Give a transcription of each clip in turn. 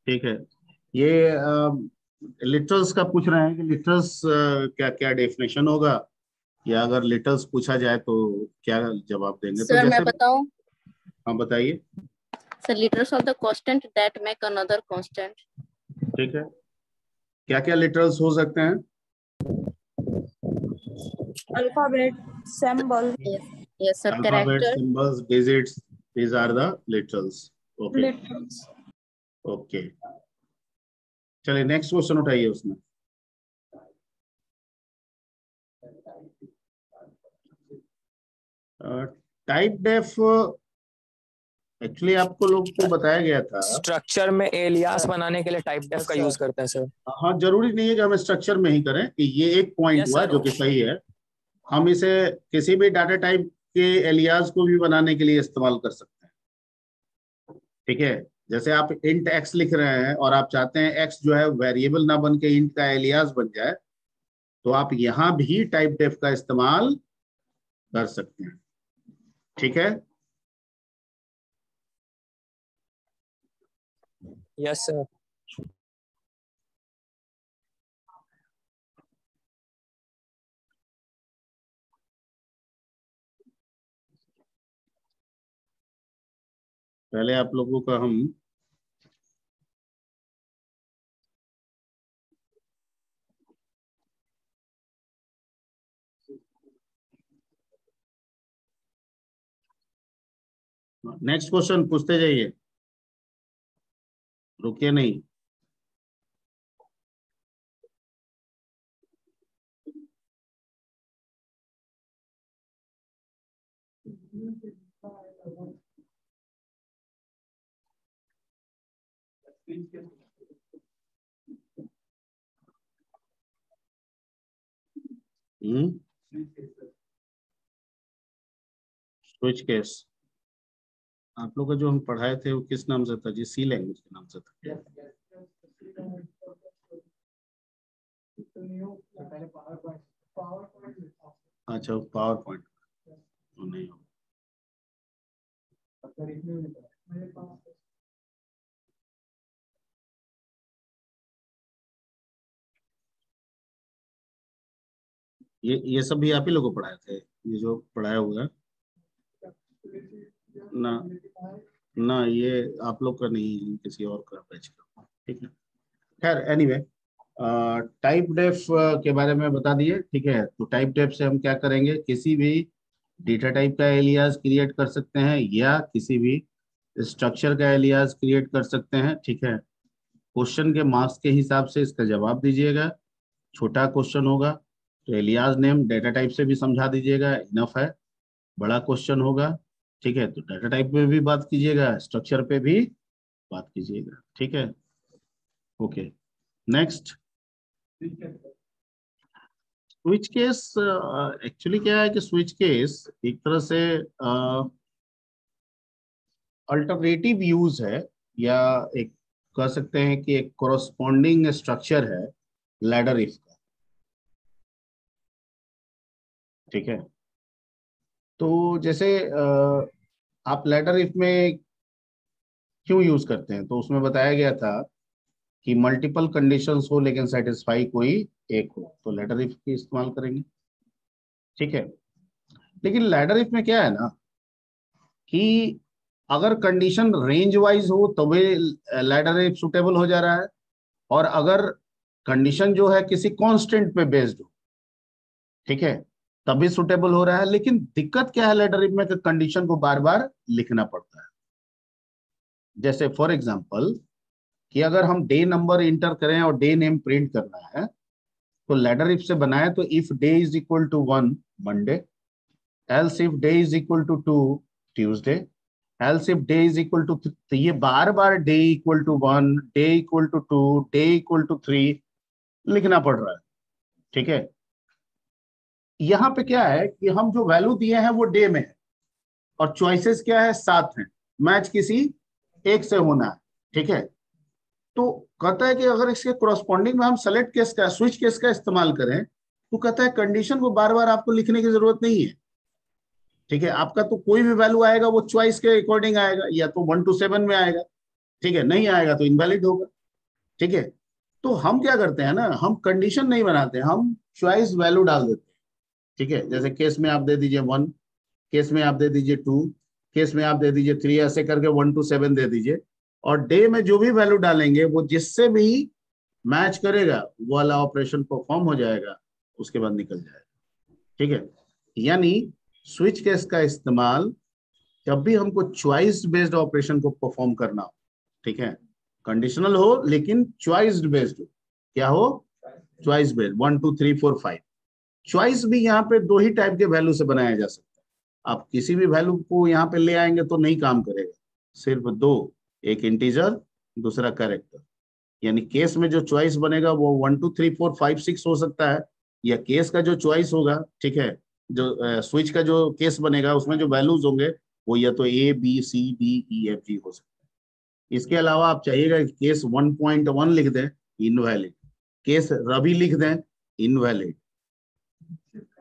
ठीक है। ये लिटरल्स का पूछ रहे हैं कि लिटरल्स क्या क्या डेफिनेशन होगा, या अगर लिटरल्स पूछा जाए तो क्या जवाब देंगे, तो सर मैं जैसे। बताऊं? हाँ बताइए। Sir literals of the constant that make another constant. ठीक है, क्या क्या लिटरल्स हो सकते हैं? Alphabet, symbol, yes sir, alphabet, character. Symbols, digits, these are the literals. Okay. Literals. Okay, चलिए नेक्स्ट क्वेश्चन उठाइए उसमें। टाइप डेफ एक्चुअली आपको लोग को बताया गया था। स्ट्रक्चर में एलियास बनाने के लिए टाइप डेफ का यूज करते हैं सर। हाँ, जरूरी नहीं है कि हम स्ट्रक्चर में ही करें, कि ये एक पॉइंट यस हुआ सर। जो कि सही है। हम इसे किसी भी डाटा टाइप के एलियास को भी बनाने के लिए इस्तेमाल कर सकते हैं। ठीक है, जैसे आप इंट एक्स लिख रहे हैं और आप चाहते हैं एक्स जो है वेरिएबल ना बन के इंट का एलियास बन जाए, तो आप यहां भी टाइप डेफ का इस्तेमाल कर सकते हैं। ठीक है। Yes sir. पहले आप लोगों का हम नेक्स्ट क्वेश्चन पूछते जाइए, रुकिए नहीं। स्विच केस आप लोग का जो हम पढ़ाए थे वो किस नाम से था जी? सी लैंग्वेज के नाम से था। अच्छा, पावर पॉइंट नहीं हो। ये सब भी आप ही लोगों को पढ़ाए थे, ये जो पढ़ाया हुआ है ना? ना, ये आप लोग का नहीं, किसी और का बैच का। ठीक है, खैर एनीवे, टाइप डेफ के बारे में बता दिए। ठीक है, तो टाइप डेफ से हम क्या करेंगे, किसी भी डेटा टाइप का एलियास क्रिएट कर सकते हैं या किसी भी स्ट्रक्चर का एलियास क्रिएट कर सकते हैं। ठीक है, क्वेश्चन के मार्क्स के हिसाब से इसका जवाब दीजिएगा। छोटा क्वेश्चन होगा तो एलियास नेम डेटा टाइप से भी समझा दीजिएगा, इनफ है। बड़ा क्वेश्चन होगा, ठीक है, तो डाटा टाइप पे भी बात कीजिएगा, स्ट्रक्चर पे भी बात कीजिएगा। ठीक है, okay. Next, switch case. Actually क्या है कि स्विच केस एक तरह से अल्टरनेटिव यूज है, या एक कह सकते हैं कि एक कोरस्पॉन्डिंग स्ट्रक्चर है लैडर इफ का। ठीक है, तो जैसे आप लैडर इफ में क्यों यूज करते हैं, तो उसमें बताया गया था कि मल्टीपल कंडीशंस हो लेकिन सेटिस्फाई कोई एक हो, तो लैडर इफ की इस्तेमाल करेंगे। ठीक है, लेकिन लैडर इफ में क्या है ना, कि अगर कंडीशन रेंज वाइज हो तभी लैडर इफ सुटेबल हो जा रहा है, और अगर कंडीशन जो है किसी कांस्टेंट पे बेस्ड हो, ठीक है, तभी सुटेबल हो रहा है। लेकिन दिक्कत क्या है लैडर इफ में, कि कंडीशन को बार बार लिखना पड़ता है। जैसे फॉर एग्जांपल कि अगर हम डे नंबर इंटर करें और डे नेम प्रिंट करना है, तो लैडर इफ से बनाए तो if day is equal to 1 Monday, else if day is equal to 2 Tuesday, else if day is equal to, तो ये बार बार day equal to 1, day equal to 2, day equal to 3 लिखना पड़ रहा है। ठीक है, यहाँ पे क्या है कि हम जो वैल्यू दिए हैं वो डे में है, और चॉइसेस क्या है, 7 हैं, मैच किसी एक से होना है। ठीक है, तो कहता है कि अगर इसके कोरस्पॉन्डिंग में हम सेलेक्ट केस का, स्विच केस का इस्तेमाल करें, तो कहता है कंडीशन को बार बार आपको लिखने की जरूरत नहीं है। ठीक है, आपका तो कोई भी वैल्यू आएगा वो चॉइस के अकॉर्डिंग आएगा, या तो 1 to 7 में आएगा। ठीक है, नहीं आएगा तो इनवैलिड होगा। ठीक है, तो हम क्या करते हैं ना, हम कंडीशन नहीं बनाते, हम चॉइस वैल्यू डाल देते हैं। ठीक है, जैसे केस में आप दे दीजिए 1, केस में आप दे दीजिए 2, केस में आप दे दीजिए 3, ऐसे करके 1 to 7 दे दीजिए। और डे में जो भी वैल्यू डालेंगे वो जिससे भी मैच करेगा वो वाला ऑपरेशन परफॉर्म हो जाएगा, उसके बाद निकल जाएगा। ठीक है, यानी स्विच केस का इस्तेमाल जब भी हमको चॉइस बेस्ड ऑपरेशन को परफॉर्म करना हो, ठीक है, कंडीशनल हो लेकिन चॉइस बेस्ड हो। क्या हो? Choice based. 1 2 3 4 5। चॉइस भी यहाँ पे दो ही टाइप के वैल्यू से बनाया जा सकता है। आप किसी भी वैल्यू को यहाँ पे ले आएंगे तो नहीं काम करेगा, सिर्फ दो, एक इंटीजर, दूसरा कैरेक्टर। यानी केस में जो चॉइस बनेगा वो 1 2 3 4 5 6 हो सकता है, या केस का जो चॉइस होगा, ठीक है, जो स्विच का जो केस बनेगा उसमें जो वैल्यूज होंगे वो या तो A B C D E F G हो सकता है। इसके अलावा आप चाहिएगा कि केस 1.1 लिख दें, इनवैलिड। केस रवि लिख दें, इनवैलिड।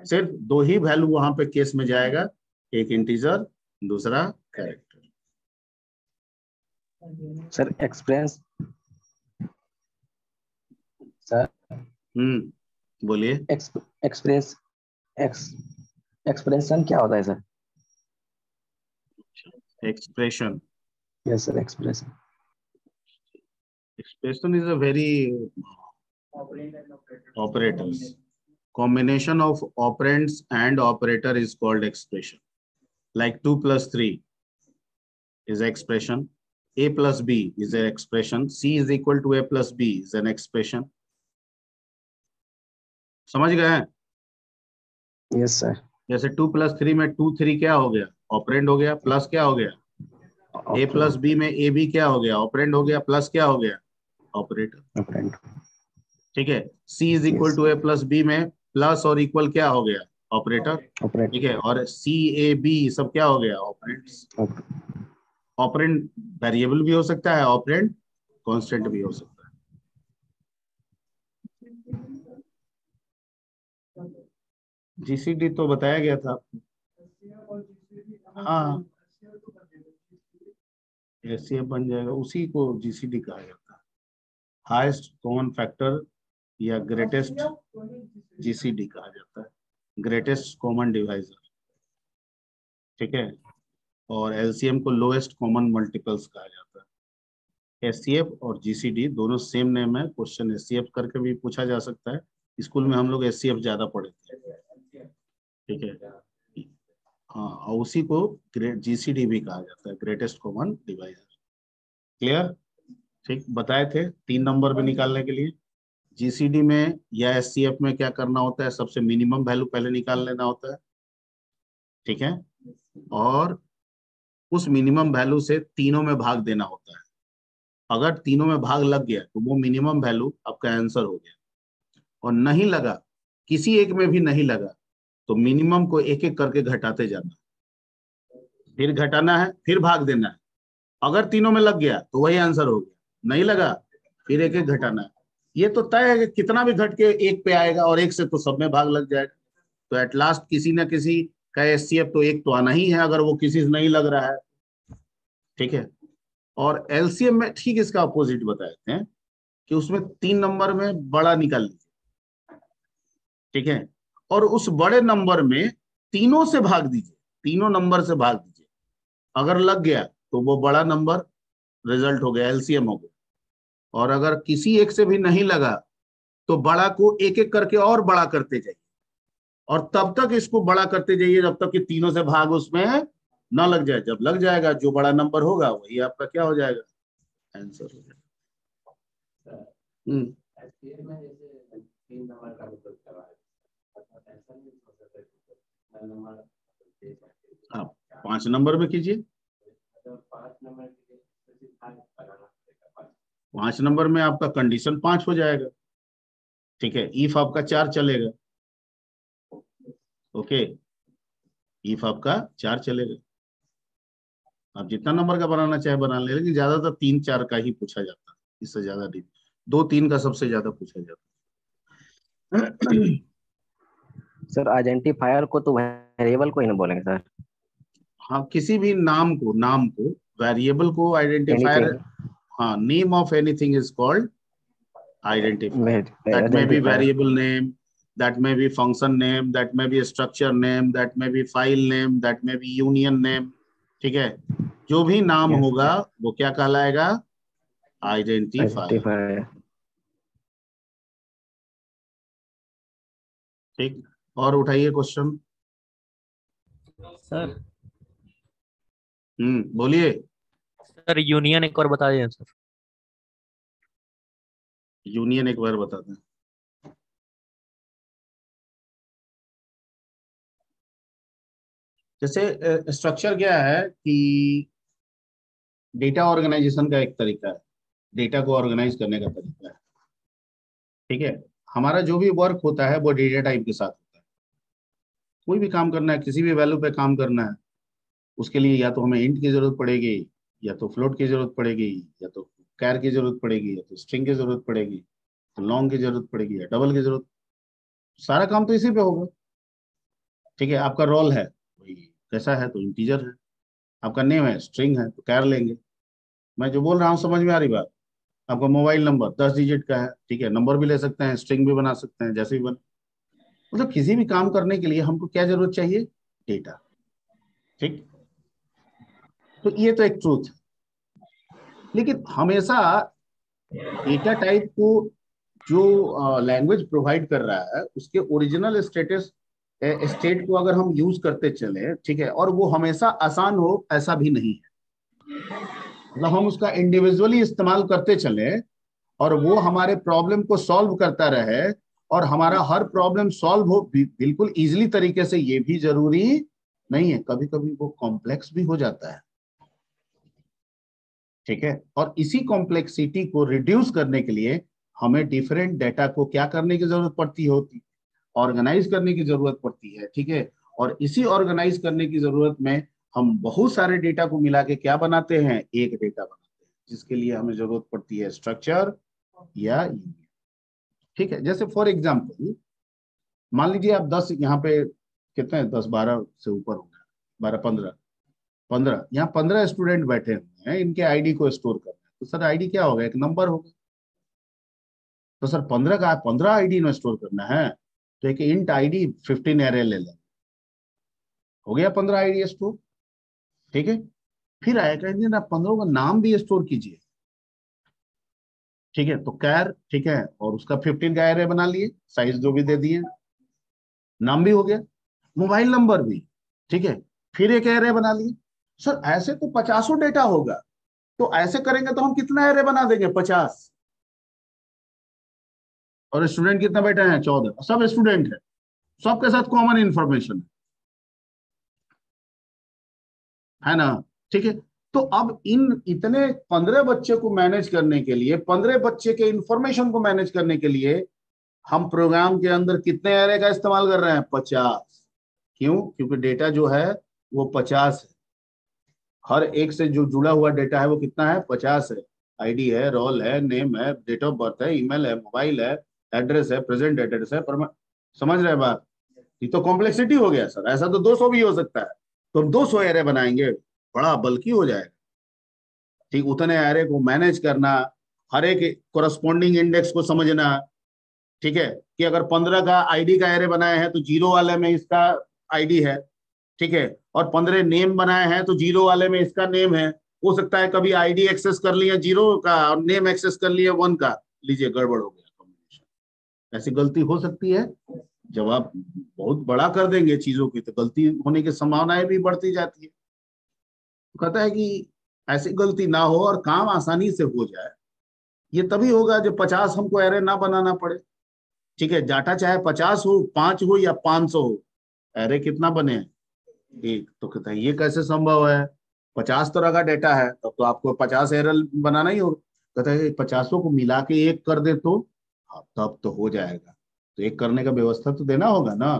सिर्फ दो ही वैल्यू वहां पे केस में जाएगा, एक इंटीजर, दूसरा कैरेक्टर। सर एक्सप्रेस सर बोलिए। एक्सप्रेस एक्सप्रेशन क्या होता है sir? Expression, yes sir, expression is a very operators. Combination of operands and operator is called expression. Like 2 plus 3 is expression. A plus B is an expression. C is equal to A plus B is an expression. समझ गए हैं? Yes sir. जैसे 2 plus 3 में 2 3 क्या हो गया? Operand हो गया। प्लस क्या हो गया? A plus B में A B क्या हो गया? ऑपरेंड हो गया। प्लस क्या हो गया? ऑपरेटर। ठीक है, C is equal to A plus B में प्लस और इक्वल क्या हो गया? ऑपरेटर। ठीक है, और C A B सब क्या हो गया? ऑपरेंड्स। ऑपरेंड वेरिएबल भी हो सकता है, ऑपरेंड कांस्टेंट भी हो सकता है। जीसीडी तो बताया गया था। हाँ, एचसीएफ बन जाएगा, उसी को जीसीडी कहा जाता है, हाईएस्ट कॉमन फैक्टर या ग्रेटेस्ट जीसीडी कहा जाता है, ग्रेटेस्ट कॉमन डिवाइजर। ठीक है, और एलसीएम को लोएस्ट कॉमन मल्टीपल्स कहा जाता है। एचसीएफ और जीसीडी दोनों सेम नेम है। क्वेश्चन एचसीएफ करके भी पूछा जा सकता है। स्कूल में हम लोग एचसीएफ ज्यादा पढ़े थे। ठीक है, हाँ, और उसी को जीसीडी भी कहा जाता है, ग्रेटेस्ट कॉमन डिवाइजर। क्लियर? ठीक, बताए थे 3 नंबर में निकालने के लिए। जीसीडी में या एचसीएफ में क्या करना होता है? सबसे मिनिमम वैल्यू पहले निकाल लेना होता है। ठीक है, और उस मिनिमम वैल्यू से तीनों में भाग देना होता है। अगर तीनों में भाग लग गया तो वो मिनिमम वैल्यू आपका आंसर हो गया, और नहीं लगा, किसी एक में भी नहीं लगा, तो मिनिमम को एक एक करके घटाते जाना, फिर घटाना है, फिर भाग देना है। अगर तीनों में लग गया तो वही आंसर हो गया, नहीं लगा फिर एक एक घटाना है। ये तो तय है कि कितना भी घट के एक पे आएगा, और एक से तो सब में भाग लग जाएगा। तो एट लास्ट किसी ना किसी का एचसीएफ तो एक तो आना ही है, अगर वो किसी से नहीं लग रहा है। ठीक है, और एलसीएम में ठीक इसका अपोजिट बताते हैं कि उसमें 3 नंबर में बड़ा निकाल लीजिए। ठीक है, और उस बड़े नंबर में तीनों से भाग दीजिए, तीनों नंबर से भाग दीजिए। अगर लग गया तो वो बड़ा नंबर रिजल्ट हो गया, एलसीएम हो गया। और अगर किसी एक से भी नहीं लगा तो बड़ा को एक एक करके और बड़ा करते जाइए, और तब तक इसको बड़ा करते जाइए जब तक कि तीनों से भाग उसमें ना लग जाए। जब लग जाएगा, जो बड़ा नंबर होगा वही आपका क्या हो जाएगा? आंसर हो जाएगा। आप 5 नंबर में कीजिए। 5 नंबर में आपका कंडीशन 5 हो जाएगा। ठीक है, इफ आपका 4 चलेगा। ओके, इफ आपका 4 चलेगा। आप जितना नंबर का बनाना चाहे बना ले, लेकिन ज्यादातर 3 4 का ही पूछा जाता है, इससे ज्यादा नहीं। 2 3 का सबसे ज्यादा पूछा जाता है। सर आइडेंटिफायर को तो वेरिएबल को ही ना बोलेंगे सर? हाँ, किसी भी नाम को वेरिएबल को आइडेंटिफायर, हाँ, name of anything is called identifier. That may be variable name, that may be function name, that may be a structure name, that may be file name, that may be union name. ठीक है, जो भी नाम होगा वो क्या कहलाएगा? Identifier. ठीक, और उठाइए क्वेश्चन. सर बोलिए. सर यूनियन एक और बता दें सर. यूनियन एक बार बता दें. जैसे स्ट्रक्चर क्या है कि डेटा ऑर्गेनाइजेशन का एक तरीका है, डेटा को ऑर्गेनाइज करने का तरीका है. ठीक है, हमारा जो भी वर्क होता है वो डेटा टाइप के साथ होता है. कोई भी काम करना है, किसी भी वैल्यू पे काम करना है, उसके लिए या तो हमें इंट की जरूरत पड़ेगी, या तो फ्लोट की जरूरत पड़ेगी, या तो कैर की जरूरत पड़ेगी, या तो स्ट्रिंग की जरूरत पड़ेगी, तो लॉन्ग की जरूरत पड़ेगी, या डबल की जरूरत. सारा काम तो इसी पे होगा. ठीक है, आपका रोल है वही कैसा है तो इंटीजर है, आपका नेम है स्ट्रिंग है तो कैर लेंगे. मैं जो बोल रहा हूँ समझ में आ रही बात? आपका मोबाइल नंबर 10 डिजिट का है, ठीक है, नंबर भी ले सकते हैं, स्ट्रिंग भी बना सकते हैं, जैसे भी बने. मतलब किसी भी काम करने के लिए हमको क्या जरूरत चाहिए? डेटा. ठीक, तो ये तो एक ट्रूथ है. लेकिन हमेशा डेटा टाइप को जो लैंग्वेज प्रोवाइड कर रहा है उसके ओरिजिनल स्टेट को अगर हम यूज करते चले, ठीक है, और वो हमेशा आसान हो ऐसा भी नहीं है. मतलब हम उसका इंडिविजुअली इस्तेमाल करते चले और वो हमारे प्रॉब्लम को सॉल्व करता रहे, और हमारा हर प्रॉब्लम सॉल्व हो बिल्कुल इजीली तरीके से, ये भी जरूरी नहीं है. कभी कभी वो कॉम्प्लेक्स भी हो जाता है. ठीक है, और इसी कॉम्प्लेक्सिटी को रिड्यूस करने के लिए हमें डिफरेंट डेटा को क्या करने की जरूरत पड़ती होती, ऑर्गेनाइज करने की जरूरत पड़ती है. ठीक है, और इसी ऑर्गेनाइज करने की जरूरत में हम बहुत सारे डेटा को मिला के क्या बनाते हैं? एक डेटा बनाते हैं, जिसके लिए हमें जरूरत पड़ती है स्ट्रक्चर या यूनियन. ठीक है, जैसे फॉर एग्जाम्पल मान लीजिए आप 10, यहाँ पे कितने 10-12 से ऊपर हो गया, 12-15, यहाँ 15 स्टूडेंट बैठे हुए हैं, इनके आईडी को स्टोर करना है. तो सर आईडी क्या होगा? एक नंबर होगा. तो सर 15 आईडी में स्टोर करना है तो एक इंट आईडी 15 एरे ले लें, हो गया 15 आईडी स्टोर. ठीक है, फिर आया कहेंगे ना 15 का नाम भी स्टोर कीजिए. ठीक है, तो कैर, ठीक है, और उसका 15 का एरे बना लिए, साइज जो भी दे दिए, नाम भी हो गया, मोबाइल नंबर भी. ठीक है, फिर एक एरे बना लिए. सर ऐसे तो 50 डेटा होगा, तो ऐसे करेंगे तो हम कितना एरे बना देंगे? 50. और स्टूडेंट कितना बैठे हैं? 14. सब स्टूडेंट है, सबके साथ कॉमन इंफॉर्मेशन है ना. ठीक है, तो अब इन इतने 15 बच्चे को मैनेज करने के लिए, 15 बच्चे के इंफॉर्मेशन को मैनेज करने के लिए हम प्रोग्राम के अंदर कितने एरे का इस्तेमाल कर रहे हैं? 50. क्यों? क्योंकि डेटा जो है वो 50 है. हर एक से जो जुड़ा हुआ डेटा है वो कितना है? 50 है. आईडी है, रोल है, नेम है, डेट ऑफ बर्थ है, ईमेल है, मोबाइल है, एड्रेस है, प्रेजेंट एड्रेस है. समझ रहे हैं बात? ये तो कॉम्प्लेक्सिटी हो गया सर. ऐसा तो 200 भी हो सकता है, तो हम 200 एरे बनाएंगे, बड़ा बल्कि हो जाएगा. ठीक, उतने एरे को मैनेज करना, हर एक कोरस्पॉन्डिंग इंडेक्स को समझना. ठीक है, कि अगर 15 का आईडी का एरे बनाए हैं तो 0 वाले में इसका आईडी है. ठीक है, और 15 नेम बनाए हैं तो 0 वाले में इसका नेम है. हो सकता है कभी आईडी एक्सेस कर लिया 0 का और नेम एक्सेस कर लिया 1 का, लीजिए गड़बड़ हो गया कॉम्बिनेशन. ऐसी गलती हो सकती है. जब आप बहुत बड़ा कर देंगे चीजों की तो गलती होने की संभावनाएं भी बढ़ती जाती है. तो कहता है कि ऐसी गलती ना हो और काम आसानी से हो जाए, ये तभी होगा जब 50 हमको एरे ना बनाना पड़े. ठीक है, डाटा चाहे 50 हो, 5 हो या 500 हो, एरे कितना बने? एक. तो कहता है ये कैसे संभव है? 50 तरह का डेटा है, तब तो आपको 50 एरे बनाना ही होगा. कहता है 50 को मिला के एक कर दे तो हाँ, तब तो हो जाएगा. तो एक करने का व्यवस्था तो देना होगा ना.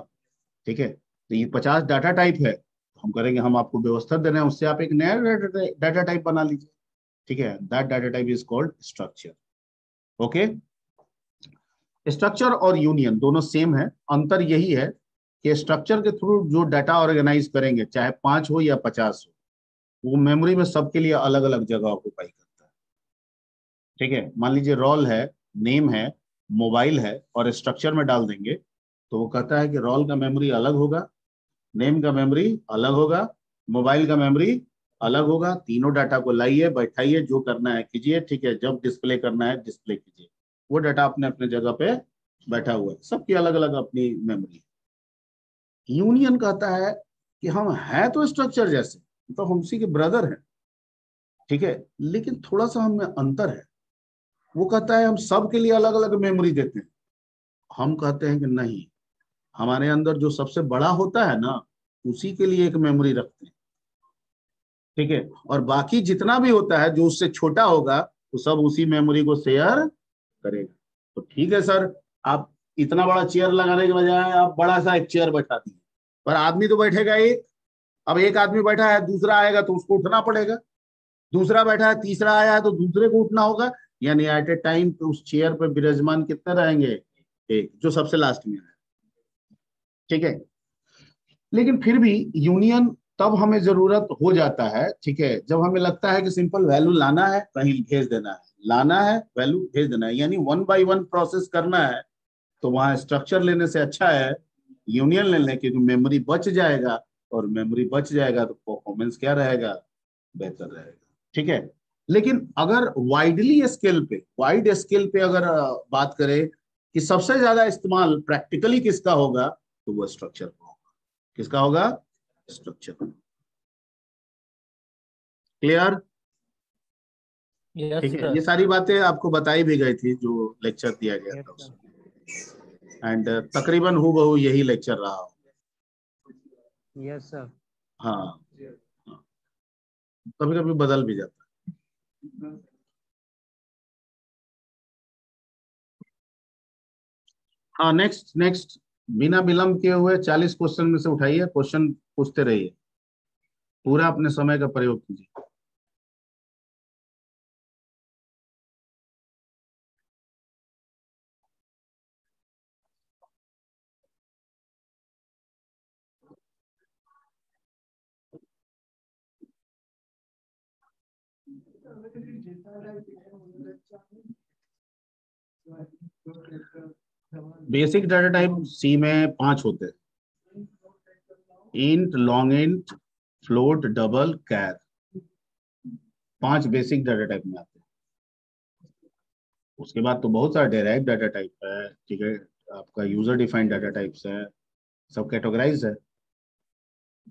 ठीक है, तो ये 50 डाटा टाइप है, तो हम करेंगे, हम आपको व्यवस्था दे रहे हैं, उससे आप एक नया डाटा टाइप बना लीजिए. ठीक है, that data type is called structure. Okay, structure और यूनियन दोनों सेम है. अंतर यही है कि स्ट्रक्चर के थ्रू जो डाटा ऑर्गेनाइज करेंगे, चाहे 5 हो या 50 हो, वो मेमोरी में सबके लिए अलग अलग जगह ऑक्युपाई करता है. ठीक है, मान लीजिए रोल है, नेम है, मोबाइल है और स्ट्रक्चर में डाल देंगे, तो वो कहता है कि रोल का मेमोरी अलग होगा, नेम का मेमोरी अलग होगा, मोबाइल का मेमोरी अलग होगा। तीनों डाटा को लाइए, बैठाइए, जो करना है कीजिए, ठीक है, जब डिस्प्ले करना है डिस्प्ले कीजिए। वो डाटा अपने अपने जगह पे बैठा हुआ है, सबकी अलग अलग अपनी मेमोरी है। यूनियन कहता है कि हम हैं तो स्ट्रक्चर जैसे, तो हम उसी के ब्रदर हैं, ठीक है, लेकिन थोड़ा सा हमें अंतर है। वो कहता है हम सब के लिए अलग अलग मेमोरी देते हैं, हम कहते हैं कि नहीं, हमारे अंदर जो सबसे बड़ा होता है ना, उसी के लिए एक मेमोरी रखते हैं, ठीक है, और बाकी जितना भी होता है जो उससे छोटा होगा वो सब उसी मेमोरी को शेयर करेगा। तो ठीक है सर, आप इतना बड़ा चेयर लगाने के बजाय आप बड़ा सा एक चेयर बैठा दिए, पर आदमी तो बैठेगा एक। अब एक आदमी बैठा है, दूसरा आएगा तो उसको उठना पड़ेगा, दूसरा बैठा है, तीसरा आया है तो दूसरे को उठना होगा, यानी एट ए टाइम पे उस चेयर पे विराजमान कितने रहेंगे, एक, जो सबसे लास्ट में है, ठीक है। लेकिन फिर भी यूनियन तब हमें जरूरत हो जाता है, ठीक है, जब हमें लगता है कि सिंपल वैल्यू लाना है, कहीं भेज देना है, लाना है, वैल्यू भेज देना है, यानी 1 बाय 1 प्रोसेस करना है। तो वहां स्ट्रक्चर लेने से अच्छा है यूनियन ले लें, क्योंकि मेमोरी बच जाएगा, और मेमोरी बच जाएगा तो परफॉर्मेंस क्या रहेगा, बेहतर रहेगा, ठीक है। लेकिन अगर वाइड स्केल पे अगर बात करें कि सबसे ज्यादा इस्तेमाल प्रैक्टिकली किसका होगा, तो वो स्ट्रक्चर का होगा। किसका होगा, स्ट्रक्चर। क्लियर, यस ठीक है। सर। ये सारी बातें आपको बताई भी गई थी जो लेक्चर दिया गया था उसमें, एंड तकरीबन हूबहू यही लेक्चर रहा हो। Yes sir. हाँ, कभी कभी बदल भी जाता है। हाँ, नेक्स्ट नेक्स्ट, बिना विलंब किए हुए 40 क्वेश्चन में से उठाइए, क्वेश्चन पूछते रहिए, पूरा अपने समय का प्रयोग कीजिए। बेसिक डाटा टाइप सी में 5 होते हैं, int, long int, float, double, char, 5 basic data type में आते हैं। उसके बाद तो बहुत सारा डेराइव डाटा टाइप है, ठीक है, आपका यूजर डिफाइंड डाटा टाइप्स है, सब कैटेगराइज है।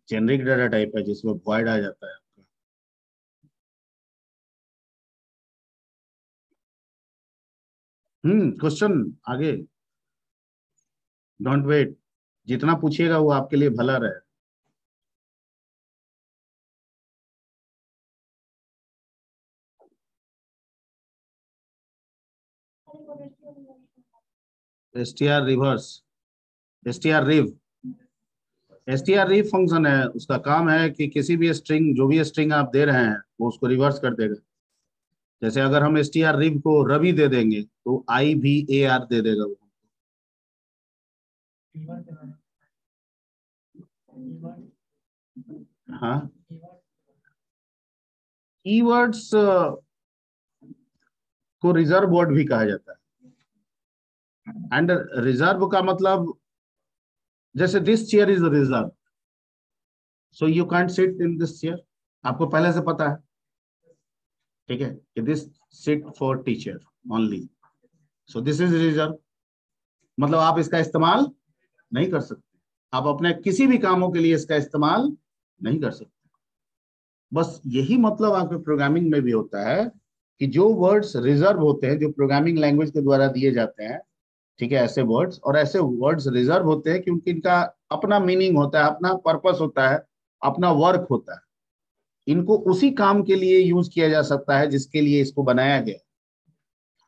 जेनरिक डाटा टाइप है जिसमें वॉइड आ जाता है आपका। क्वेश्चन आगे, डोंट वेट, जितना पूछिएगा वो आपके लिए भला रहे। str reverse, str rev, str rev function है, उसका काम है कि किसी भी स्ट्रिंग, जो भी स्ट्रिंग आप दे रहे हैं वो उसको रिवर्स कर देगा। जैसे अगर हम str रिव को रवि दे देंगे तो IVAR दे देगा वो। हाँ, कीवर्ड्स को रिजर्व वर्ड भी कहा जाता है, एंड रिजर्व का मतलब, जैसे this chair is reserve, so you can't sit in this chair, आपको पहले से पता है, ठीक है, कि this sit for teacher only, so this is reserve, मतलब आप इसका इस्तेमाल नहीं कर सकते, आप अपने किसी भी कामों के लिए इसका इस्तेमाल नहीं कर सकते। बस यही मतलब आपके प्रोग्रामिंग में भी होता है कि जो वर्ड्स रिजर्व होते हैं, जो प्रोग्रामिंग लैंग्वेज के द्वारा दिए जाते हैं, ठीक है, ऐसे वर्ड्स, और ऐसे वर्ड्स रिजर्व होते हैं क्योंकि इनका अपना मीनिंग होता है, अपना पर्पस होता है, अपना वर्क होता है। इनको उसी काम के लिए यूज किया जा सकता है जिसके लिए इसको बनाया गया।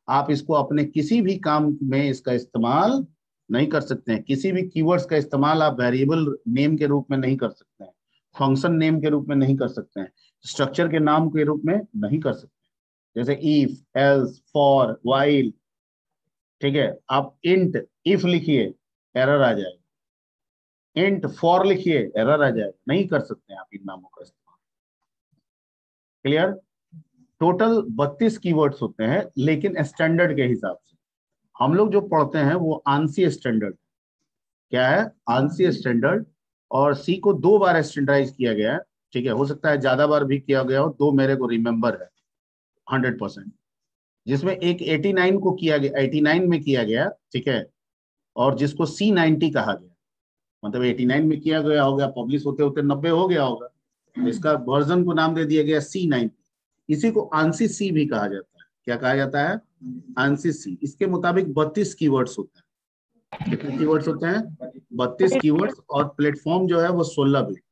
आप इसको अपने किसी भी काम में इसका इस्तेमाल नहीं कर सकते हैं। किसी भी कीवर्ड्स का इस्तेमाल आप वेरिएबल नेम के रूप में नहीं कर सकते हैं, फंक्शन नेम के रूप में नहीं कर सकते हैं, स्ट्रक्चर के नाम के रूप में नहीं कर सकते, जैसे इफ, एल्स, फॉर, व्हाइल, ठीक है। आप इंट इफ लिखिए, एरर आ जाएगा, इंट फॉर लिखिए, एरर आ जाएगा, नहीं कर सकते हैं आप इन नामों का इस्तेमाल। क्लियर, टोटल 32 कीवर्ड्स होते हैं, लेकिन स्टैंडर्ड के हिसाब से हम लोग जो पढ़ते हैं वो आंसी स्टैंडर्ड। क्या है? ANSI standard. और सी को 2 बार स्टैंडर्डाइज किया गया है, ठीक है, हो सकता है ज्यादा बार भी किया गया हो, 2 मेरे को रिमेम्बर है 100%, जिसमें एक 89 को किया गया, 89 में किया गया, ठीक है, और जिसको C90 कहा गया, मतलब 89 में किया गया होगा, पब्लिश होते होते 90 हो गया होगा, इसका वर्जन को नाम दे दिया गया C90। इसी को आंसी सी भी कहा जाता है। क्या कहा जाता है? आंसी सी। इसके मुताबिक 32 कीवर्ड्स होते हैं। कितने कीवर्ड्स होते हैं? 32 कीवर्ड्स। और प्लेटफॉर्म जो है वो 16 बिट।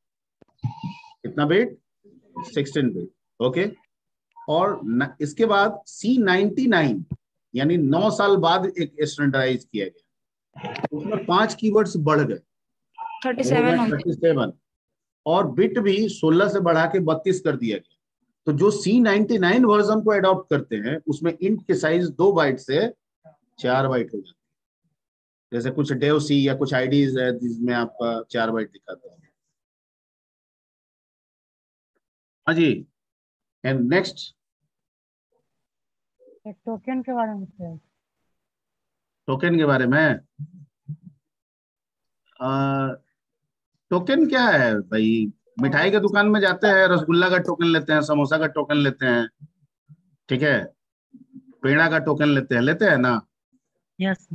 कितना बिट? 16 बिट। ओके। और इसके बाद C99 यानी 9 साल बाद एक स्टैंडर्डाइज किया गया, उसमें 5 कीवर्ड्स बढ़ गए, 37, और बिट भी 16 से बढ़ा के 32 कर दिया गया। तो जो C99 वर्जन को अडॉप्ट करते हैं उसमें इंट की साइज 2 बाइट से 4 बाइट हो जाती है। जैसे कुछ डेव सी या कुछ आईडीज है जिसमें आपका 4 बाइट दिखाता है। हाँ जी। एंड नेक्स्ट टोकन के बारे में सर। टोकन के बारे में टोकन क्या है भाई? मिठाई के दुकान में जाते हैं, रसगुल्ला का टोकन लेते हैं, समोसा का टोकन लेते हैं, ठीक है, पेड़ा का टोकन लेते हैं ना। यस।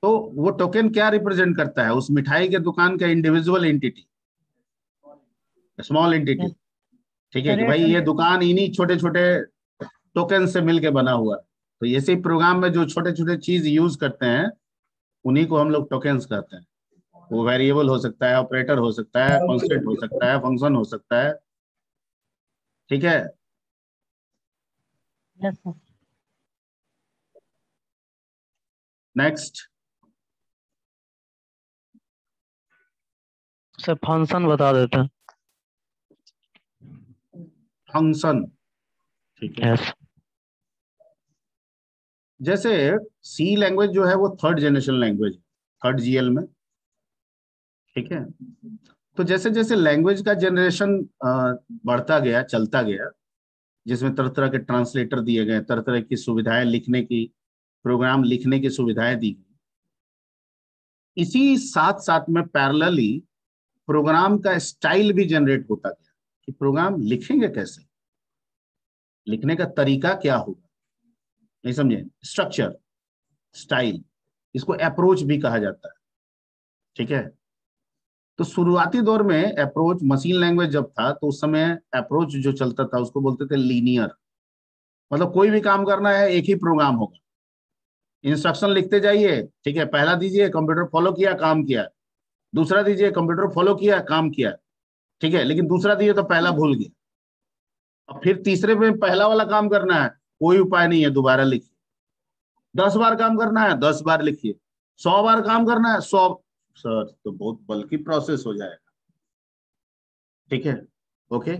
तो वो टोकन क्या रिप्रेजेंट करता है? उस मिठाई के दुकान का इंडिविजुअल एंटिटी, स्मॉल एंटिटी, ठीक है, कि भाई ये दुकान इन्हीं छोटे छोटे टोकन से मिलके बना हुआ है। तो ऐसे प्रोग्राम में जो छोटे छोटे चीज यूज करते हैं उन्हीं को हम लोग टोकन्स कहते हैं। वो वेरिएबल हो सकता है, ऑपरेटर हो सकता है, कांस्टेंट हो सकता है, फंक्शन हो सकता है, ठीक है। Yes sir. Next sir function बता देते हैं। फंक्शन, ठीक है। यस। जैसे सी लैंग्वेज जो है वो 3rd generation language, 3rd GL में, ठीक है। तो जैसे जैसे लैंग्वेज का जनरेशन बढ़ता गया, चलता गया, जिसमें तरह तरह के ट्रांसलेटर दिए गए, तरह तरह की सुविधाएं लिखने की, प्रोग्राम लिखने की सुविधाएं दी गई, इसी साथ साथ में पैरेलली प्रोग्राम का स्टाइल भी जनरेट होता गया कि प्रोग्राम लिखेंगे कैसे, लिखने का तरीका क्या होगा, नहीं समझे? स्ट्रक्चर, स्टाइल, इसको अप्रोच भी कहा जाता है, ठीक है। तो शुरुआती दौर में अप्रोच, मशीन लैंग्वेज जब था तो उस समय अप्रोच जो चलता था उसको बोलते थे लीनियर। मतलब कोई भी काम करना है एक ही प्रोग्राम होगा, इंस्ट्रक्शन लिखते जाइए, ठीक है, पहला दीजिए कंप्यूटर फॉलो किया, काम किया, दूसरा दीजिए कंप्यूटर फॉलो किया, काम किया, ठीक है, लेकिन दूसरा दिए तो पहला भूल गया। अब फिर तीसरे में पहला वाला काम करना है, कोई उपाय नहीं है, दोबारा लिखिए। 10 बार काम करना है, 10 बार लिखिए। 100 बार काम करना है, 100। सर तो बहुत बल्कि प्रोसेस हो जाएगा, ठीक है, ओके।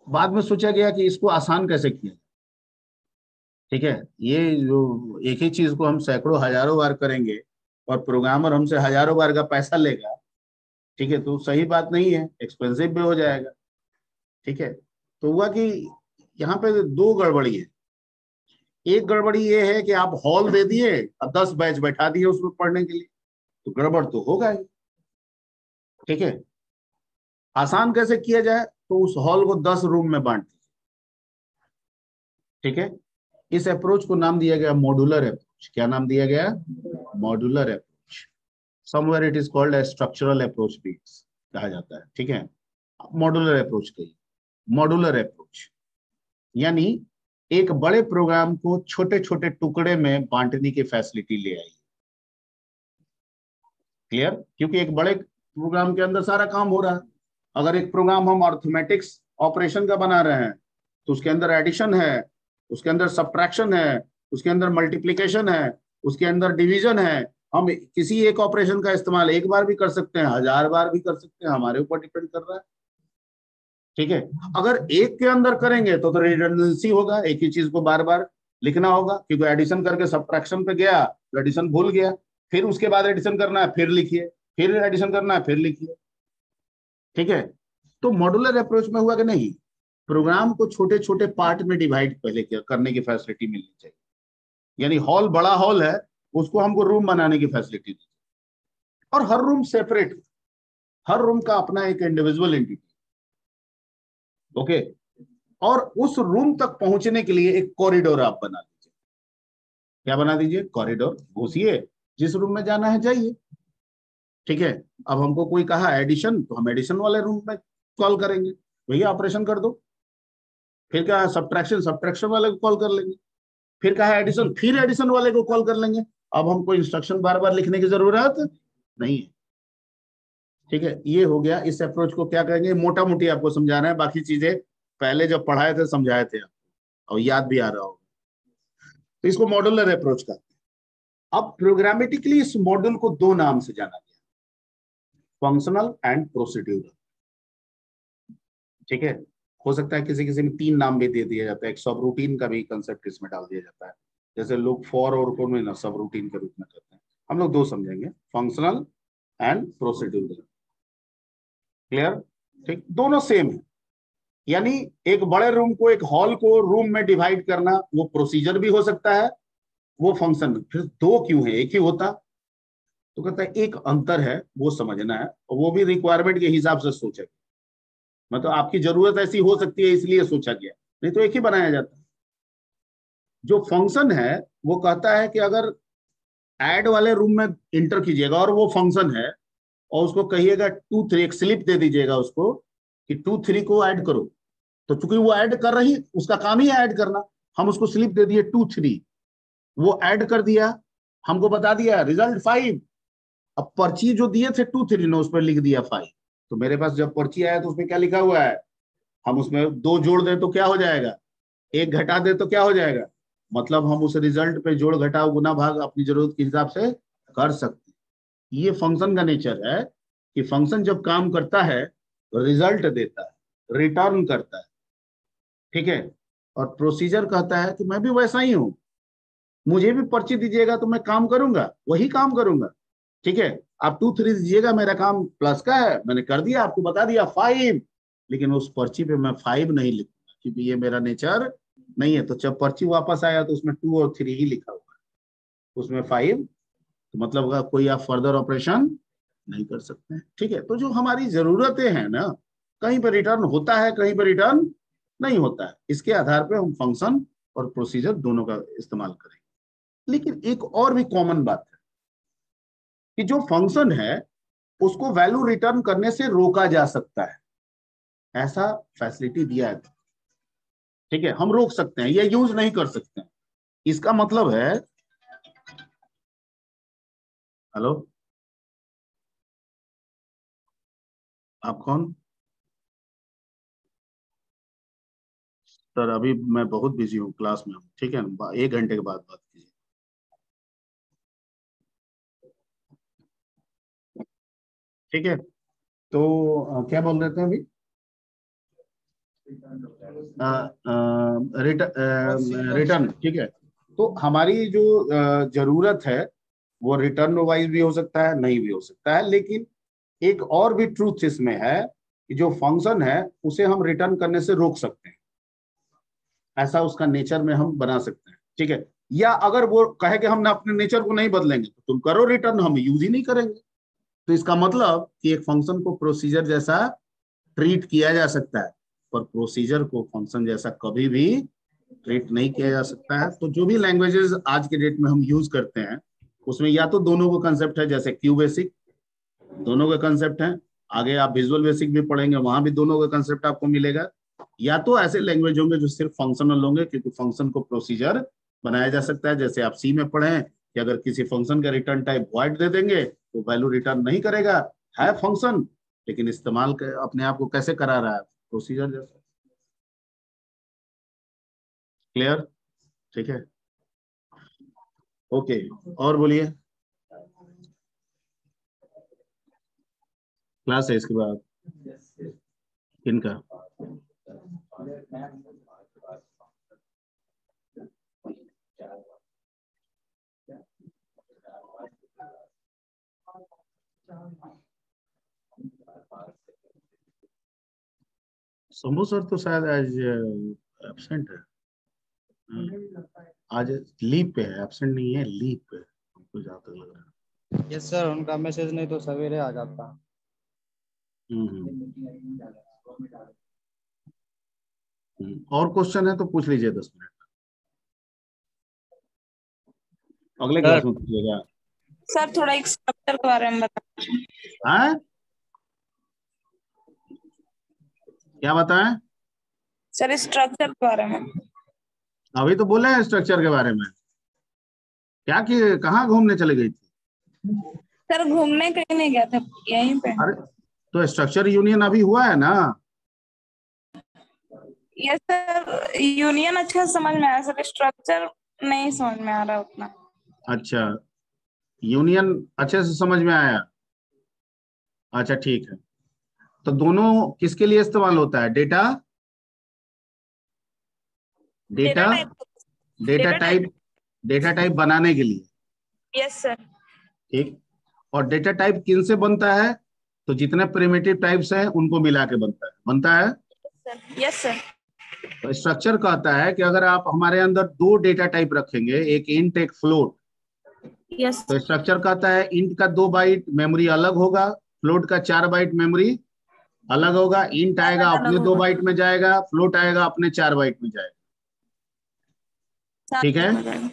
बाद में सोचा गया कि इसको आसान कैसे किया, ठीक है। ये जो एक ही चीज को हम सैकड़ों हजारों बार करेंगे और प्रोग्रामर हमसे हजारों बार का पैसा लेगा, ठीक है, तो सही बात नहीं है, एक्सपेंसिव भी हो जाएगा, ठीक है। तो हुआ कि यहाँ पे 2 गड़बड़ी है। एक गड़बड़ी ये है कि आप हॉल दे दिए और 10 बैच बैठा दिए उसमें पढ़ने के लिए, तो गड़बड़ तो होगा ही, ठीक है। आसान कैसे किया जाए? तो उस हॉल को 10 रूम में बांट दीजिए, ठीक है। इस अप्रोच को नाम दिया गया मॉड्यूलर अप्रोच। क्या नाम दिया गया? Modular approach. Somewhere it is called a structural approach भी कहा जाता है, ठीक है। मॉड्यूलर अप्रोच कहिए। मॉड्यूलर अप्रोच यानी एक बड़े प्रोग्राम को छोटे छोटे टुकड़े में बांटने की फैसिलिटी ले आई। क्लियर? क्योंकि एक बड़े प्रोग्राम के अंदर सारा काम हो रहा है। अगर एक प्रोग्राम हम अर्थमेटिक्स ऑपरेशन का बना रहे हैं तो उसके अंदर एडिशन है, उसके अंदर सब्ट्रैक्शन है, उसके अंदर मल्टीप्लिकेशन है, उसके अंदर डिवीजन है। हम किसी एक ऑपरेशन का इस्तेमाल एक बार भी कर सकते हैं, 1000 बार भी कर सकते हैं, हमारे ऊपर डिपेंड कर रहा है, ठीक है। अगर एक के अंदर करेंगे तो रिडंडेंसी होगा, एक ही चीज को बार बार लिखना होगा, क्योंकि एडिशन करके सब्ट्रैक्शन पे गया तो एडिशन भूल गया, फिर उसके बाद एडिशन करना है, फिर लिखिए, फिर एडिशन करना है, फिर लिखिए, ठीक है। तो मॉड्यूलर अप्रोच में हुआ कि नहीं, प्रोग्राम को छोटे छोटे पार्ट में डिवाइड पहले करने की फैसिलिटी मिलनी चाहिए। यानी हॉल बड़ा हॉल है, उसको हमको रूम बनाने की फैसिलिटी दी, और हर रूम सेपरेट, हर रूम का अपना एक इंडिविजुअल एंटिटी। ओके, और उस रूम तक पहुंचने के लिए एक कॉरिडोर आप बना दीजिए। क्या बना दीजिए? कॉरिडोर। घुसिए, जिस रूम में जाना है जाइए। ठीक है, अब हमको कोई कहा एडिशन, तो हम एडिशन वाले रूम में कॉल करेंगे, भैया ऑपरेशन कर दो। फिर कहा सब्ट्रैक्शन, सब्ट्रैक्शन वाले को कॉल कर लेंगे। फिर कहा एडिशन, फिर एडिशन वाले को कॉल कर लेंगे। अब हमको इंस्ट्रक्शन बार बार लिखने की जरूरत नहीं है। ठीक है, ये हो गया। इस अप्रोच को क्या कहेंगे, मोटा मोटी आपको समझाना है, बाकी चीजें पहले जब पढ़ाए थे समझाए थे आपको और याद भी आ रहा होगा। तो इसको मॉड्यूलर अप्रोच कहते हैं। अब प्रोग्रामेटिकली इस मॉड्यूल को दो नाम से जाना गया, फंक्शनल एंड प्रोसीड्यूरल। ठीक है, हो सकता है किसी किसी में तीन नाम भी दे दिया जाता है, एक सब रूटीन का भी कंसेप्ट इसमें डाल दिया जाता है, जैसे लोग फॉर और को में ना सब रूटीन के रूप में करते हैं। हम लोग दो समझेंगे, फंक्शनल एंड प्रोसीड्यूरल। क्लियर? ठीक, दोनों सेम है। यानी एक बड़े रूम को, एक हॉल को रूम में डिवाइड करना, वो प्रोसीजर भी हो सकता है, वो फंक्शन भी। फिर दो क्यों है, एक ही होता? तो कहता है एक अंतर है, वो समझना है, और वो भी रिक्वायरमेंट के हिसाब से सोचा गया। मतलब आपकी जरूरत ऐसी हो सकती है इसलिए सोचा गया, नहीं तो एक ही बनाया जाता। जो फंक्शन है वो कहता है कि अगर ऐड वाले रूम में इंटर कीजिएगा और वो फंक्शन है, और उसको कहिएगा 2 3, एक स्लिप दे दीजिएगा उसको कि 2 3 को ऐड करो, तो चूंकि वो ऐड कर रही, उसका काम ही है ऐड करना, हम उसको स्लिप दे दिए 2 3, वो ऐड कर दिया, हमको बता दिया रिजल्ट 5। अब पर्ची जो दिए थे 2 3 ने उस पर लिख दिया 5, तो मेरे पास जब पर्ची आया तो उसमें क्या लिखा हुआ है, हम उसमें 2 जोड़ दें तो क्या हो जाएगा, 1 घटा दे तो क्या हो जाएगा। मतलब हम उस रिजल्ट पे जोड़ घटाव गुना भाग अपनी जरूरत के हिसाब से कर सकते हैं। ये फंक्शन का नेचर है कि फंक्शन जब काम करता है रिजल्ट देता है, रिटर्न करता है। ठीक है, और प्रोसीजर कहता है कि मैं भी वैसा ही हूं, मुझे भी पर्ची दीजिएगा तो मैं काम करूंगा, वही काम करूंगा। ठीक है, आप 2 3 दीजिएगा, मेरा काम प्लस का है, मैंने कर दिया, आपको बता दिया 5, लेकिन उस पर्ची पे मैं 5 नहीं लिखूंगा क्योंकि ये मेरा नेचर नहीं है। तो जब पर्ची वापस आया तो उसमें 2 और 3 ही लिखा हुआ है, उसमें 5, तो मतलब कोई आप फर्दर ऑपरेशन नहीं कर सकते हैं। ठीक है, तो जो हमारी जरूरतें हैं ना, कहीं पर रिटर्न होता है, कहीं पर रिटर्न नहीं होता है, इसके आधार पर हम फंक्शन और प्रोसीजर दोनों का इस्तेमाल करेंगे। लेकिन एक और भी कॉमन बात है कि जो फंक्शन है उसको वैल्यू रिटर्न करने से रोका जा सकता है, ऐसा फैसिलिटी दिया है। ठीक है, हम रोक सकते हैं, ये यूज नहीं कर सकते हैं। इसका मतलब है, हेलो आप कौन? सर अभी मैं बहुत बिजी हूँ, क्लास में हूँ। ठीक है ना, 1 घंटे के बाद बात कीजिए। ठीक है, तो क्या बोल रहे थे अभी? रिटर्न। ठीक है, तो हमारी जो जरूरत है वो रिटर्न वाइज भी हो सकता है, नहीं भी हो सकता है, लेकिन एक और भी ट्रूथ इसमें है कि जो फंक्शन है उसे हम रिटर्न करने से रोक सकते हैं, ऐसा उसका नेचर में हम बना सकते हैं। ठीक है, या अगर वो कहे कि हम अपने नेचर को नहीं बदलेंगे तो तुम करो रिटर्न, हम यूज ही नहीं करेंगे। तो इसका मतलब कि एक फंक्शन को प्रोसीजर जैसा ट्रीट किया जा सकता है, पर प्रोसीजर को फंक्शन जैसा कभी भी ट्रीट नहीं किया जा सकता है। तो जो भी लैंग्वेजेस आज के डेट में हम यूज करते हैं उसमें या तो दोनों का कंसेप्ट है, जैसे क्यू बेसिक दोनों का कंसेप्ट है, आगे आप विजुअल बेसिक भी पढ़ेंगे वहां भी दोनों का कंसेप्ट आपको मिलेगा, या तो ऐसे लैंग्वेज होंगे जो सिर्फ फंक्शनल होंगे क्योंकि फंक्शन को प्रोसीजर बनाया जा सकता है। जैसे आप सी में पढ़े कि अगर किसी फंक्शन का रिटर्न टाइप वॉइड दे देंगे तो वैल्यू रिटर्न नहीं करेगा, है फंक्शन, लेकिन इस्तेमाल अपने आप को कैसे करा रहा है, प्रोसीजर जैसा। क्लियर? ठीक है, ओके, और बोलिए। क्लास है इसके बाद किनका? शंभू सर तो शायद आज एब्सेंट है। आज लीव पे है, एब्सेंट नहीं है, लीव पे है, हमको जहाँ तक लग रहा है। यस सर, उनका मैसेज नहीं तो सवेरे आ जाता। और क्वेश्चन है तो पूछ लीजिए 10 मिनट, अगले सर। क्लास में पूछिएगा। सर थोड़ा एक स्ट्रक्चर के बारे में बता। हाँ, क्या बताएं? सर स्ट्रक्चर के बारे में। अभी तो बोले हैं स्ट्रक्चर के बारे में। क्या कि कहाँ घूमने चले गई थी? सर घूमने कहीं नहीं गया था, यहीं पे। अरे तो स्ट्रक्चर यूनियन अभी हुआ है ना। यस सर, यूनियन अच्छा समझ में आया सर, स्ट्रक्चर नहीं समझ में आ रहा उतना। अच्छा, यूनियन अच्छे से समझ में आया। अच्छा ठीक है, तो दोनों किसके लिए इस्तेमाल होता है? डेटा डेटा डेटा टाइप बनाने के लिए। Yes sir. ठीक, और डेटा टाइप किन से बनता है? तो जितने प्रिमिटिव टाइप्स हैं उनको मिला के बनता है। Yes sir. तो स्ट्रक्चर कहता है कि अगर आप हमारे अंदर दो डेटा टाइप रखेंगे, एक इंट एक फ्लोट, यस तो स्ट्रक्चर कहता है इंट का 2 बाइट मेमोरी अलग होगा, फ्लोट का 4 बाइट मेमोरी अलग होगा। इंट आएगा अपने 2 बाइट में जाएगा, फ्लोट आएगा अपने 4 बाइट में जाएगा। ठीक है।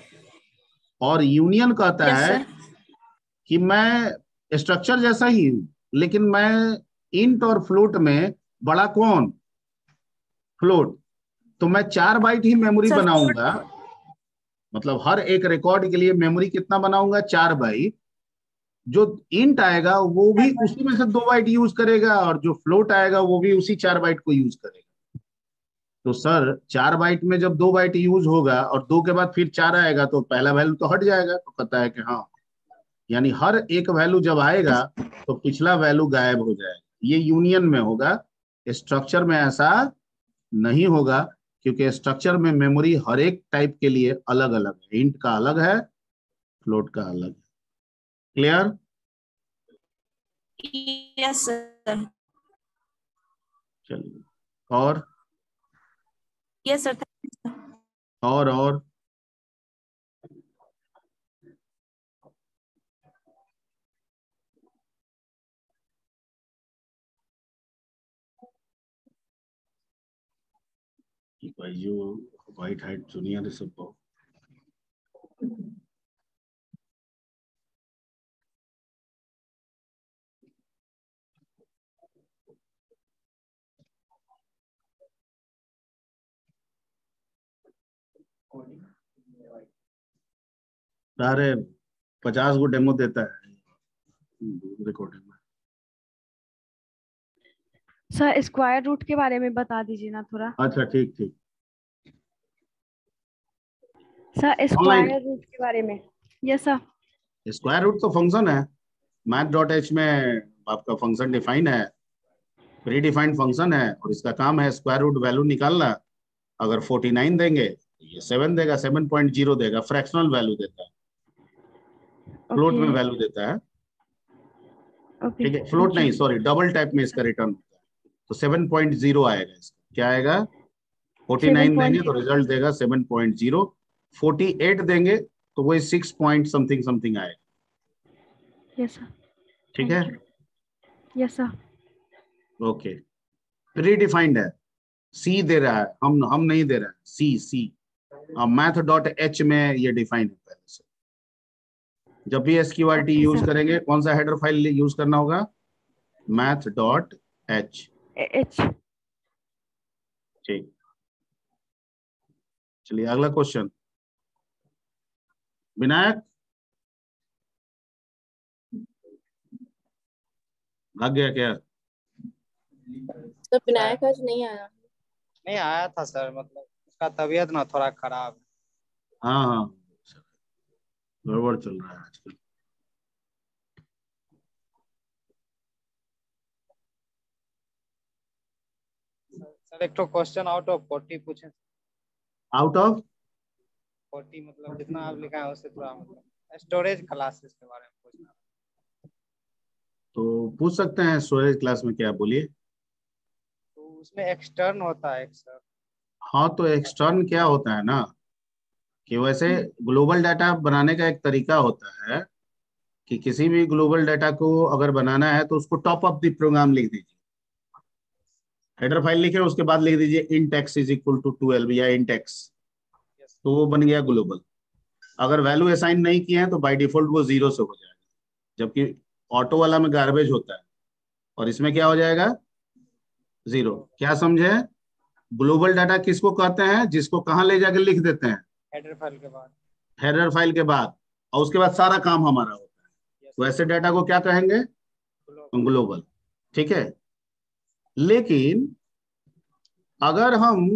और यूनियन कहता यस है सर। कि मैं स्ट्रक्चर जैसा ही हूं, लेकिन मैं इंट और फ्लोट में बड़ा कौन? फ्लोट। तो मैं 4 बाइट ही मेमोरी सर, बनाऊंगा, मतलब हर एक रिकॉर्ड के लिए मेमोरी कितना बनाऊंगा? 4 बाइट। जो इंट आएगा वो भी उसी में से 2 बाइट यूज करेगा, और जो फ्लोट आएगा वो भी उसी 4 बाइट को यूज करेगा। तो सर 4 बाइट में जब 2 बाइट यूज होगा और 2 के बाद फिर 4 आएगा तो पहला वैल्यू तो हट जाएगा। तो कहता है कि हाँ, यानी हर एक वैल्यू जब आएगा तो पिछला वैल्यू गायब हो जाएगा। ये यूनियन में होगा, स्ट्रक्चर में ऐसा नहीं होगा, क्योंकि स्ट्रक्चर में मेमोरी हर एक टाइप के लिए अलग अलग है। इंट का अलग है, फ्लोट का अलग है। क्लियर? Yes sir. चलिए, और यस सर। और भाई जो व्हाइट हाइट जूनियर सब सारे 50 गो डेमो देता है रिकॉर्डिंग में। सर स्क्वायर रूट के बारे में बता दीजिए ना थोड़ा। अच्छा ठीक ठीक। सर स्क्वायर रूट के बारे में। Yes sir. स्क्वायर रूट तो फंक्शन है, math.h में आपका फंक्शन डिफाइन है, प्री डिफाइंड फंक्शन है, और इसका काम है स्क्वायर रूट वैल्यू निकालना। अगर 49 देंगे तो ये 7 देगा, 7.0 देगा, फ्रैक्शनल वैल्यू देता है, फ्लोट में वैल्यू देता है। ठीक है, फ्लोट नहीं, सॉरी, डबल टाइप में इसका रिटर्न होता है। तो 7.0 आएगा। इसका क्या आएगा? 49 देंगे तो रिजल्ट देगा 7.0, 48 देंगे तो वही 6 पॉइंट समथिंग समथिंग आएगा। Yes sir. ठीक है। Yes sir. Okay, pre defined है, सी दे रहा है, हम नहीं दे रहे हैं। सी math.h में ये डिफाइन है पहले से। जब भी SQRT यूज करेंगे कौन सा हेडर फाइल यूज करना होगा? math.h। ठीक, चलिए अगला क्वेश्चन। विनायक भाग गया क्या? तो विनायक आज नहीं आया। नहीं आया था सर, मतलब उसका तबीयत ना थोड़ा खराब है। हाँ, गड़बड़ चल रहा है आजकल। सर एक तो क्वेश्चन आउट ऑफ 40 पूछे। आउट ऑफ 40 मतलब जितना आप लिखा है उससे थोड़ा, मतलब स्टोरेज क्लासेस के बारे में पूछना। तो पूछ सकते हैं स्टोरेज क्लास में, क्या बोलिए। तो उसमें एक्सटर्न होता है एक सर। हाँ, तो एक्सटर्न क्या होता है ना कि वैसे ग्लोबल डाटा बनाने का एक तरीका होता है कि किसी भी ग्लोबल डाटा को अगर बनाना है तो उसको टॉप ऑफ द प्रोग्राम लिख दीजिए, हेडर फाइल लिखे, उसके बाद लिख दीजिए int x is equal to 12 या int x, तो वो बन गया ग्लोबल। अगर वैल्यू असाइन नहीं किए हैं तो बाय डिफॉल्ट वो 0 से हो जाएगा, जबकि ऑटो वाला में गार्बेज होता है और इसमें क्या हो जाएगा 0। क्या समझे? ग्लोबल डाटा किसको कहते हैं? जिसको कहाँ ले जाके लिख देते हैं? हेडर फाइल के बाद। हेडर फाइल के बाद, और उसके बाद सारा काम हमारा होता है। वैसे डाटा को क्या कहेंगे? ग्लोबल। ठीक है। लेकिन अगर हम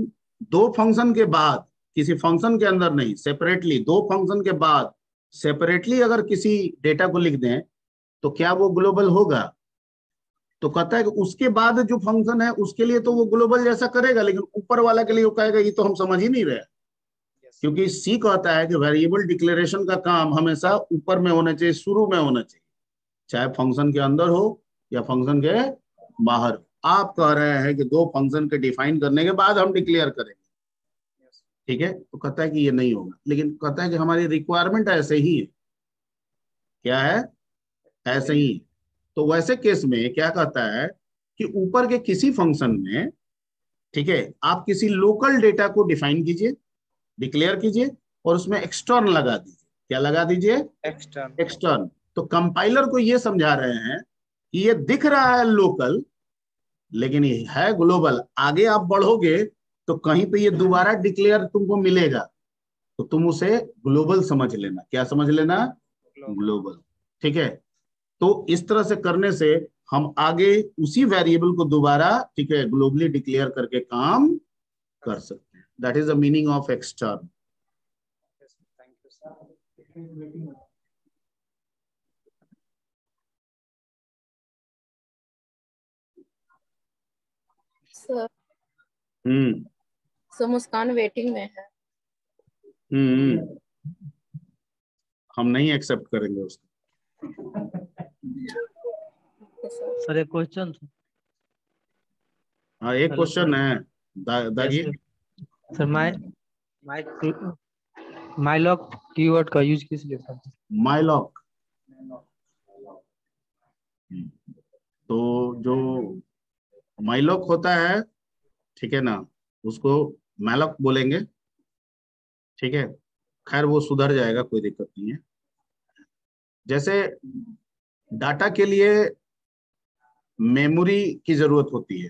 दो फंक्शन के बाद, किसी फंक्शन के अंदर नहीं, सेपरेटली दो फंक्शन के बाद सेपरेटली अगर किसी डेटा को लिख दें तो क्या वो ग्लोबल होगा? तो कहता है कि उसके बाद जो फंक्शन है उसके लिए तो वो ग्लोबल जैसा करेगा, लेकिन ऊपर वाला के लिए वो कहेगा ये तो हम समझ ही नहीं रहे, क्योंकि सी कहता है कि वेरिएबल डिक्लेरेशन का काम हमेशा ऊपर में होना चाहिए, शुरू में होना चाहिए, चाहे फंक्शन के अंदर हो या फंक्शन के बाहर। आप कह रहे हैं कि दो फंक्शन के डिफाइन करने के बाद हम डिक्लेयर करेंगे, ठीक है, तो कहता है कि ये नहीं होगा, लेकिन कहता है कि हमारी रिक्वायरमेंट ऐसे ही है। क्या है? ऐसे ही है। तो वैसे केस में क्या कहता है कि ऊपर के किसी फंक्शन में, ठीक है, आप किसी लोकल डेटा को डिफाइन कीजिए, डिक्लेयर कीजिए और उसमें एक्सटर्न लगा दीजिए। क्या लगा दीजिए? एक्सटर्न। एक्सटर्न। तो कंपाइलर को ये समझा रहे हैं कि ये दिख रहा है लोकल, लेकिन ये है ग्लोबल। आगे आप बढ़ोगे तो कहीं पे ये दोबारा डिक्लेयर तुमको मिलेगा, तो तुम उसे ग्लोबल समझ लेना। क्या समझ लेना? ग्लोबल। ठीक है। तो इस तरह से करने से हम आगे उसी वेरिएबल को दोबारा, ठीक है, ग्लोबली डिक्लेयर करके काम कर सकते हैं। That is the meaning of extern. Thank you sir. Sir hmm sir Muskan waiting में है। हम्म हम नहीं एक्सेप्ट करेंगे उसको। सर एक क्वेश्चन था। हाँ, एक हेलो क्वेश्चन सर। है, दागी। सर माइलॉक कीवर्ड का यूज किस लिए करते हैं? माइलॉक, तो जो माइलॉक होता है, ठीक है ना, उसको मैलॉक बोलेंगे। ठीक है, खैर वो सुधर जाएगा, कोई दिक्कत नहीं है। जैसे डाटा के लिए मेमोरी की जरूरत होती है,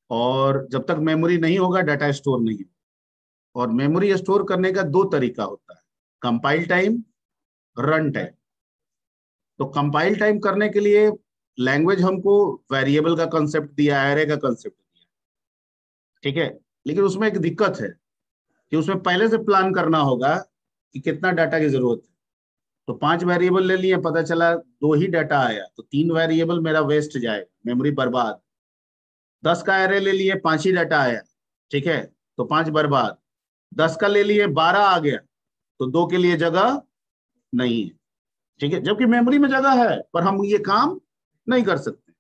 और जब तक मेमोरी नहीं होगा डाटा स्टोर नहीं होगा। और मेमोरी स्टोर करने का दो तरीका होता है, कंपाइल टाइम, रन टाइम। तो कंपाइल टाइम करने के लिए लैंग्वेज हमको वेरिएबल का कंसेप्ट दिया, एरे का कंसेप्ट दिया, ठीक है, लेकिन उसमें एक दिक्कत है कि उसमें पहले से प्लान करना होगा कि कितना डाटा की जरूरत है। तो 5 वेरिएबल ले लिए, पता चला 2 ही डाटा आया, तो 3 वेरिएबल मेरा वेस्ट जाएगा, मेमोरी बर्बाद। 10 का एरे ले लिए, 5 ही डाटा आया, ठीक है, तो 5 बर्बाद। 10 का ले लिए, 12 आ गया, तो 2 के लिए जगह नहीं है, ठीक है, जबकि मेमोरी में जगह है पर हम ये काम नहीं कर सकते।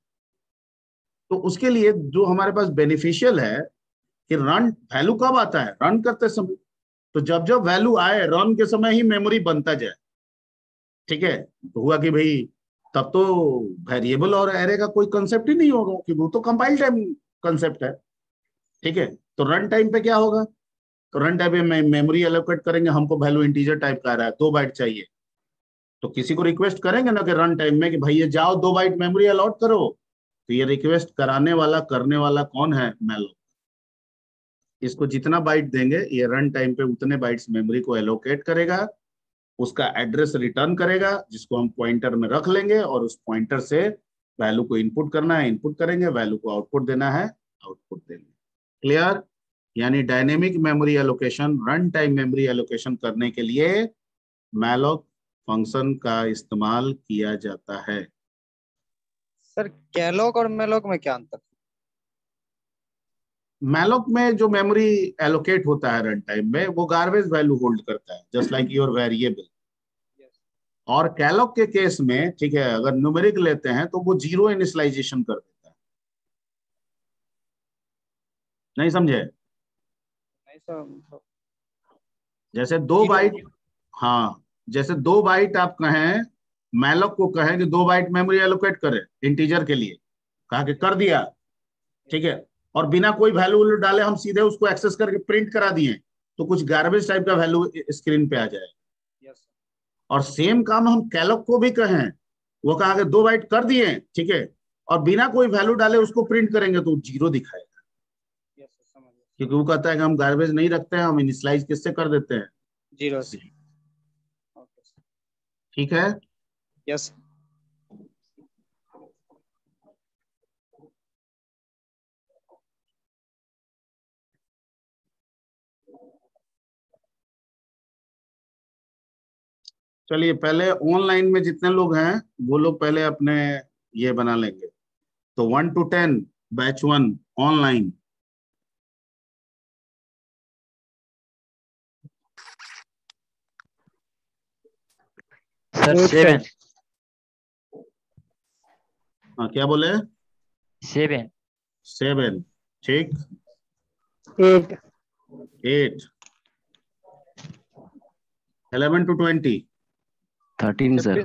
तो उसके लिए जो हमारे पास बेनिफिशियल है कि रन वैल्यू कब आता है? रन करते समय। तो जब जब वैल्यू आए रन के समय ही मेमोरी बनता जाए, ठीक है। तो हुआ कि भाई तब तो वेरिएबल और एरे का कोई कंसेप्ट ही नहीं होगा, कि वो तो कंपाइल टाइम कंसेप्ट है, ठीक है। तो रन टाइम पे क्या होगा? तो रन टाइम पे मेमोरी एलोकेट करेंगे, हमको वैल्यू इंटीजर टाइप का आ रहा है, 2 बाइट चाहिए, तो किसी को रिक्वेस्ट करेंगे ना कि रन टाइम में कि भाई ये जाओ 2 बाइट मेमोरी अलॉट करो, तो ये रिक्वेस्ट कराने वाला, करने वाला कौन है? मैलोक। इसको जितना बाइट देंगे ये रन टाइम पे उतने बाइट्स मेमोरी को एलोकेट करेगा, उसका एड्रेस रिटर्न करेगा जिसको हम पॉइंटर में रख लेंगे, और उस पॉइंटर से वैल्यू को इनपुट करना है, इनपुट करेंगे, वैल्यू को आउटपुट देना है, आउटपुट देंगे। क्लियर? यानी dynamic memory allocation, run time memory allocation करने के लिए मैलोक फंक्शन का इस्तेमाल किया जाता है। सर कैलोक और मेलोक में क्या अंतर? मैलोक में जो मेमोरी एलोकेट होता है रन टाइम में, वो गार्बेज वैल्यू होल्ड करता है, जस्ट लाइक योर वेरिएबल। और कैलोक के केस में, ठीक है, अगर न्यूमेरिक लेते हैं तो वो 0 इनिशियलाइजेशन कर देता है। नहीं समझे? नहीं सर मतलब जैसे 2 बाइट, हाँ जैसे 2 बाइट आप कहें, मैलॉक को कहें कि 2 बाइट मेमोरी एलोकेट करे इंटीजर के लिए, कहा कि कर दिया, ठीक है, और बिना कोई वैल्यू डाले हम सीधे उसको एक्सेस करके प्रिंट करा दिए, तो कुछ गार्बेज टाइप का वैल्यू स्क्रीन पे आ जाए। यस और सेम काम हम कैलॉक को भी कहें, वो कहा कि 2 बाइट कर दिए, ठीक है, और बिना कोई वैल्यू डाले उसको प्रिंट करेंगे तो 0 दिखाएगा, यस समझ गया। क्योंकि वो कहता है कि हम गार्बेज नहीं रखते हैं, हम इनिशियलाइज किससे कर देते हैं, 0 से। Okay sir. ठीक है। यस चलिए पहले ऑनलाइन में जितने लोग हैं वो लोग पहले अपने ये बना लेंगे। तो 1 to 10 बैच 1 ऑनलाइन। सर 7 हाँ क्या बोले? 7 7, ठीक। 8 8, 11 to 20, 13 सर।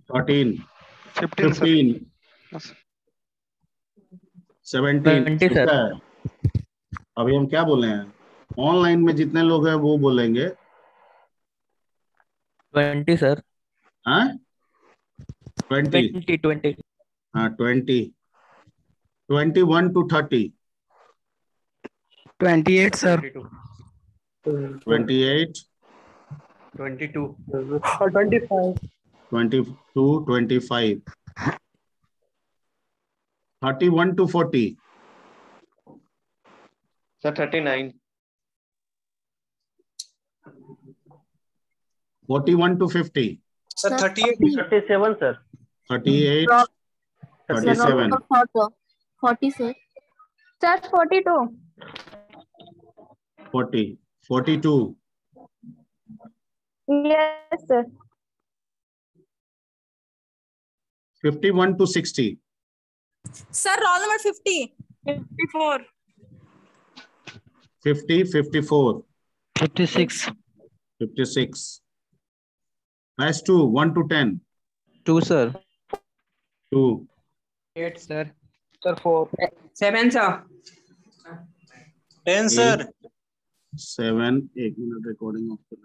13, 15, 17, 20 ठीक सर। है। अभी हम क्या बोले हैं, ऑनलाइन में जितने लोग हैं वो बोलेंगे, 20 सर। हाँ 20, 20 हाँ 20, 21 to 30, 28 सर। 28, 22 और 25 22, 25, 31 to 40, sir 39, 41 to 50, sir 38, 37 sir. 38, 37, 40 से sir 42 40, 42, yes sir. 51 to 60, sir roll number 50 54 50, 54, 56 56, Batch 2 1 to 10, 2 sir. 2, 8 sir, sir 4 7 sir, 10 sir, 7, 1 minute recording of कर